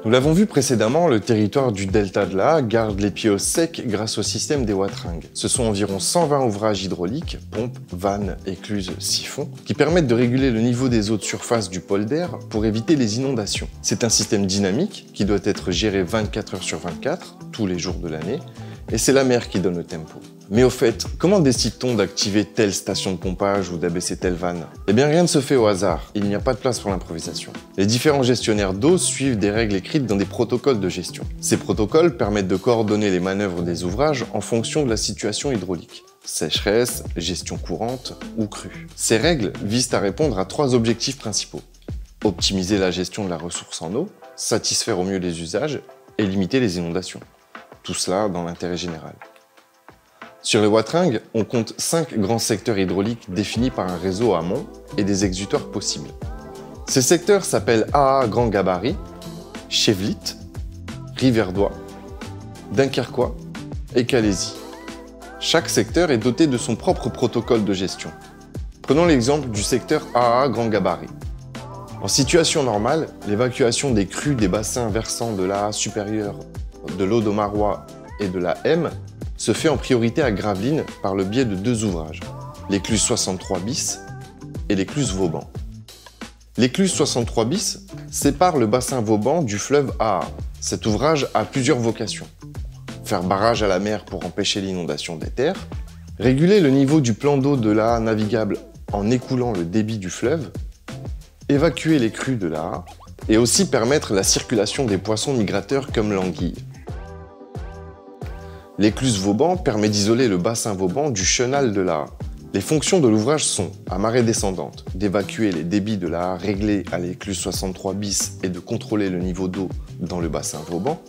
Nous l'avons vu précédemment, le territoire du delta de l'Aa garde les pieds au sec grâce au système des wateringues. Ce sont environ 120 ouvrages hydrauliques, pompes, vannes, écluses, siphons, qui permettent de réguler le niveau des eaux de surface du polder pour éviter les inondations. C'est un système dynamique qui doit être géré 24 heures sur 24, tous les jours de l'année, et c'est la mer qui donne le tempo. Mais au fait, comment décide-t-on d'activer telle station de pompage ou d'abaisser telle vanne? Eh bien rien ne se fait au hasard, il n'y a pas de place pour l'improvisation. Les différents gestionnaires d'eau suivent des règles écrites dans des protocoles de gestion. Ces protocoles permettent de coordonner les manœuvres des ouvrages en fonction de la situation hydraulique. Sécheresse, gestion courante ou crue. Ces règles visent à répondre à 3 objectifs principaux. Optimiser la gestion de la ressource en eau, satisfaire au mieux les usages et limiter les inondations. Tout cela dans l'intérêt général. Sur les wateringues, on compte 5 grands secteurs hydrauliques définis par un réseau amont et des exutoires possibles. Ces secteurs s'appellent Aa Grand Gabarit, Chevlitte, Riverdois, Dunkerquois et Calaisis. Chaque secteur est doté de son propre protocole de gestion. Prenons l'exemple du secteur Aa Grand Gabarit. En situation normale, l'évacuation des crues des bassins versants de l'Aa supérieur, de l'Audomarois et de la M se fait en priorité à Gravelines par le biais de 2 ouvrages, l'écluse 63 bis et l'écluse Vauban. L'écluse 63 bis sépare le bassin Vauban du fleuve Aa. Cet ouvrage a plusieurs vocations. Faire barrage à la mer pour empêcher l'inondation des terres, réguler le niveau du plan d'eau de l'Aa navigable en écoulant le débit du fleuve, évacuer les crues de l'Aa et aussi permettre la circulation des poissons migrateurs comme l'anguille. L'écluse Vauban permet d'isoler le bassin Vauban du chenal de l'Aa. Les fonctions de l'ouvrage sont, à marée descendante, d'évacuer les débits de l'Aa réglés à l'écluse 63 bis et de contrôler le niveau d'eau dans le bassin Vauban,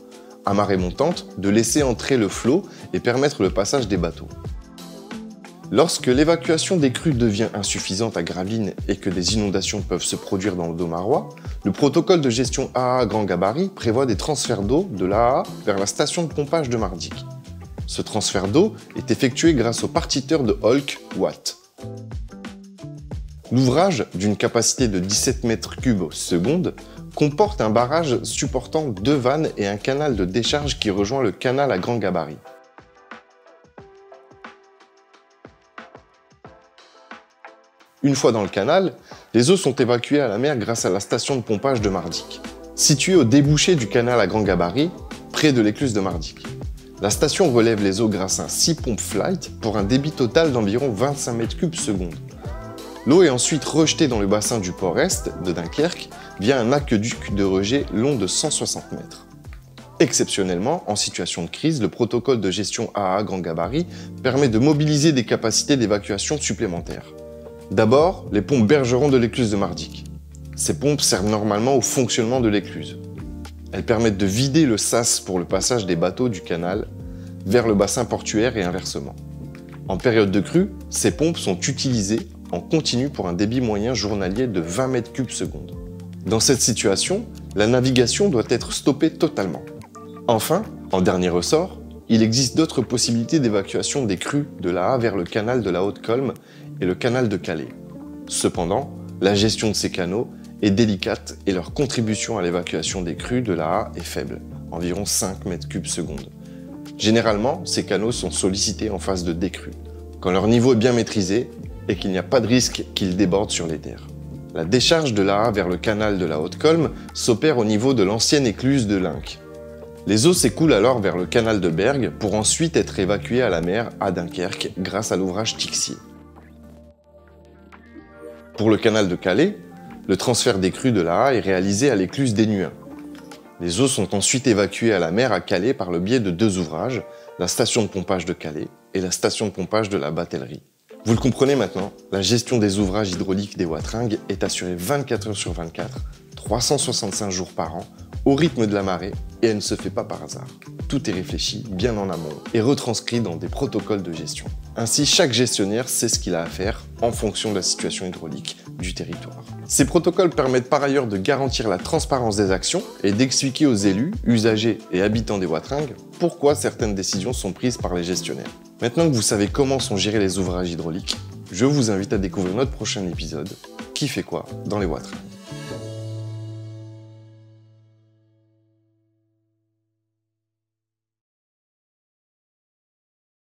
à marée montante, de laisser entrer le flot et permettre le passage des bateaux. Lorsque l'évacuation des crues devient insuffisante à Gravelines et que des inondations peuvent se produire dans l'Audomarois, le protocole de gestion Aa Grand Gabarit prévoit des transferts d'eau de l'Aa vers la station de pompage de Mardic. Ce transfert d'eau est effectué grâce au partiteur de Holk Watt. L'ouvrage, d'une capacité de 17 mètres cubes seconde, comporte un barrage supportant 2 vannes et un canal de décharge qui rejoint le canal à grand gabarit. Une fois dans le canal, les eaux sont évacuées à la mer grâce à la station de pompage de Mardic, située au débouché du canal à grand gabarit, près de l'écluse de Mardic. La station relève les eaux grâce à 6 pompes flight pour un débit total d'environ 25 mètres cubes seconde. L'eau est ensuite rejetée dans le bassin du port Est de Dunkerque via un aqueduc de rejet long de 160 mètres. Exceptionnellement, en situation de crise, le protocole de gestion Aa Grand Gabarit permet de mobiliser des capacités d'évacuation supplémentaires. D'abord, les pompes Bergeron de l'écluse de Mardic. Ces pompes servent normalement au fonctionnement de l'écluse. Elles permettent de vider le sas pour le passage des bateaux du canal vers le bassin portuaire et inversement. En période de crue, ces pompes sont utilisées en continu pour un débit moyen journalier de 20 mètres cubes seconde. Dans cette situation, la navigation doit être stoppée totalement. Enfin, en dernier ressort, il existe d'autres possibilités d'évacuation des crues de l'Aa vers le canal de la Haute-Colme et le canal de Calais. Cependant, la gestion de ces canaux est délicate et leur contribution à l'évacuation des crues de l'Aa est faible, environ 5 mètres cubes seconde. Généralement, ces canaux sont sollicités en phase de décrue, quand leur niveau est bien maîtrisé et qu'il n'y a pas de risque qu'ils débordent sur les terres. La décharge de l'Aa vers le canal de la Haute-Colme s'opère au niveau de l'ancienne écluse de Linck. Les eaux s'écoulent alors vers le canal de Bergue pour ensuite être évacuées à la mer à Dunkerque grâce à l'ouvrage Tixier. Pour le canal de Calais, le transfert des crues de l'Aa est réalisé à l'écluse d'Hénuin. Les eaux sont ensuite évacuées à la mer à Calais par le biais de 2 ouvrages, la station de pompage de Calais et la station de pompage de la Batellerie. Vous le comprenez maintenant, la gestion des ouvrages hydrauliques des wateringues est assurée 24 heures sur 24, 365 jours par an, au rythme de la marée, et elle ne se fait pas par hasard. Tout est réfléchi, bien en amont, et retranscrit dans des protocoles de gestion. Ainsi, chaque gestionnaire sait ce qu'il a à faire en fonction de la situation hydraulique du territoire. Ces protocoles permettent par ailleurs de garantir la transparence des actions et d'expliquer aux élus, usagers et habitants des wateringues pourquoi certaines décisions sont prises par les gestionnaires. Maintenant que vous savez comment sont gérés les ouvrages hydrauliques, je vous invite à découvrir notre prochain épisode, Qui fait quoi dans les wateringues.